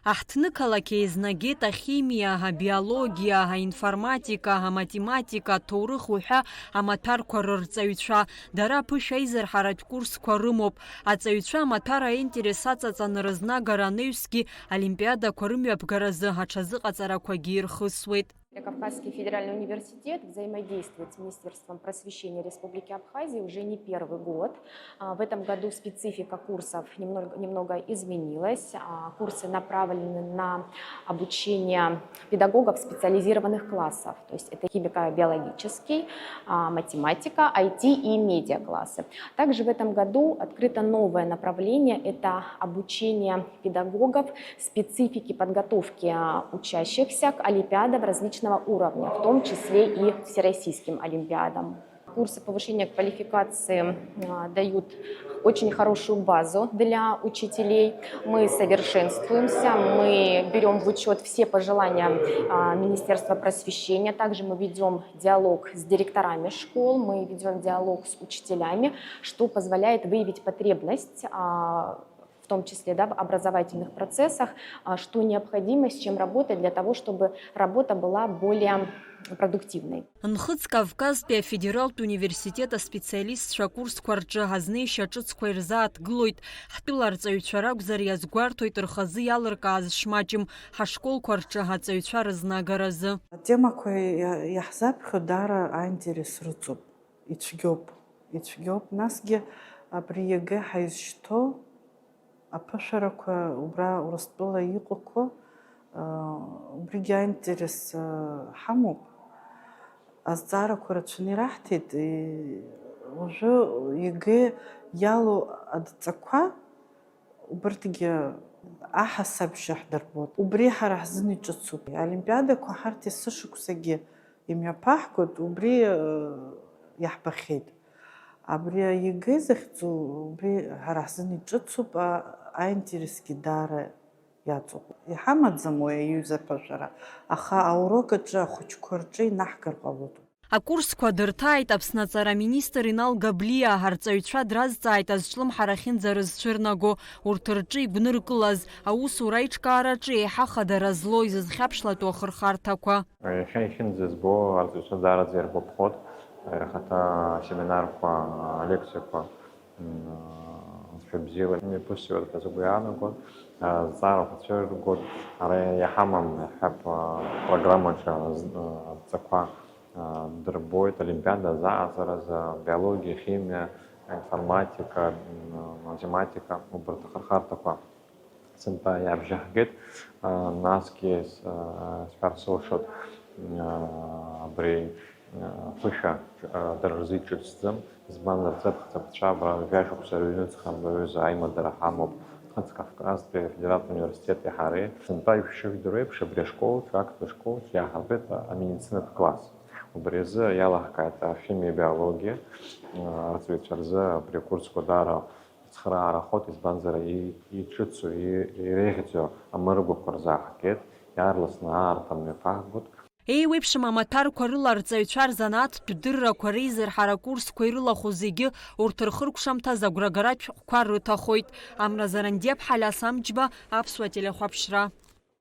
Аҳҭнықалақь еизнагеит ахимиаҳа, биологиаҳа, информатикаҳа, математика, ҭоурых уҳәа амаҭәарқәа рырҵаҩцәа. Дара ԥышәа аизырҳаратә курсқәа рымоуп. Аҵаҩцәа амаҭәар аинтерес аҵаҵаны рызнагара анаҩсгьы олимпиадақәа рымҩаԥгаразы аҽазыҟаҵарақәагьы ирхысуеит. Кавказский федеральный университет взаимодействует с Министерством просвещения Республики Абхазия уже не первый год. В этом году специфика курсов немного изменилась. Курсы направлены на обучение педагогов специализированных классов. То есть это химико-биологический, математика, IT и медиа-классы. Также в этом году открыто новое направление – это обучение педагогов специфики подготовки учащихся к олимпиадам различных уровня, в том числе и всероссийским олимпиадам. Курсы повышения квалификации дают очень хорошую базу для учителей. Мы совершенствуемся, мы берем в учет все пожелания Министерства просвещения. Также мы ведем диалог с директорами школ, мы ведем диалог с учителями, что позволяет выявить потребность в том числе в образовательных процессах, что необходимо, с чем работать для того, чтобы работа была более продуктивной. Нхыҵ Кавказтәи афедералтә университет аспециалистцәа акурсқәа рҿы ҳазнеишьа ҿыцқәа ирзааҭгылоит. Ҳтәыла арҵаҩцәа ракәзар иазгәарҭоит рхазы иалыркааз шмаҷым ҳашколқәа рҿы ҳаҵаҩцәа рызнагаразы. Атемақәа иаҳзаԥхьо даара аинтерес рыҵоуп, ицәгьоуп. Насгьы абри ЕГЭ ҳаизшьҭоу аԥышәарақәа убра Урыстәыла иҟақәо убригьы аинтерес ҳамоуп. Азҵаарақәа рацәаны ираҳҭеит. Уажәы ЕГЭ иалоу адҵақәа убырҭгьы аҳасабжьы ҳдырбоит. Убри ҳара ҳзын иҿыцуп. Олимпиадақәа ҳарҭ есышықәсагьы имҩаԥаҳгоит, убри иаҳбахьеит. Абри ЕГЭ захьӡу убри ҳара ҳзын иҿыцуп, аинтересгьы даара иаҵоуп. Иҳамаӡам уи аҩызаԥашәара, аха аурок аҿы ахәыҷқәа рҿы инаҳгар ҟалоит. Акурсқәа дырҭааит Аԥсны аҵараминистр Инал Габлиа. Ҳарҵаҩцәа дразҵааит азҿлымҳара ахьынӡа рызцәырнаго, урҭ рҿы игәныркылаз, аусура аиҿкаараҿы еиҳа хадара злоу изызхьаԥшлатәу ахырхарҭақәа. Иахьа ихьынӡа збо арҵаҩцәа даараӡа иргәаԥхоит. Хаҭа семинарқәа, лекциақәа анцәа бзиала имҩаԥысуеит ҳәа сгәы иаанагоит. Зҵаарақәа цәыргоит. Ара иаҳамам иаҳҳәап программаҿы адҵақәа дырбоит. Олимпиада азааӡаразы биологиа, химиа, информатика, математика убарҭ ахырхарҭақәа сынтәа иаабжьаҳгеит. Насгьы сҳәарц сылшоит абри ԥышәа дара рзы иҿыцӡам. Избанзар ҵыԥх-ҵыԥцәа жәашықәса рыҩнуҵҟа баҩыза аимадара ҳамоуп. Нхыҵ Кавказтәи афедералтә университети ҳареи сынтәа ишәшәыжәдыру еиԥш абри ашколаҿы, актәи ашколаҿы иааҳарбеит амедицинатә класс. Убри азы иалаҳкааит ахимиа, биологиа арҵаҩцәа рзы абри акурсқәа даара ицхыраарахоит. Избанзар иҿыцу, иреиӷьӡоу амыргәақәа рзааҳгеит. Иаарласны аартра мҩаԥаҳгоит. Еиуеиԥшым амаҭәарқәа рыла арҵаҩцәа рзанааҭтә дыррақәа реизырҳара акурсқәа ирылахо зегьы урҭ рхыркәшамҭаз агәрагара шәҟәқәа рыҭахоит. Амразаранди Аԥҳа, Алиас Амҷба, Аԥсуа телехәаԥшра.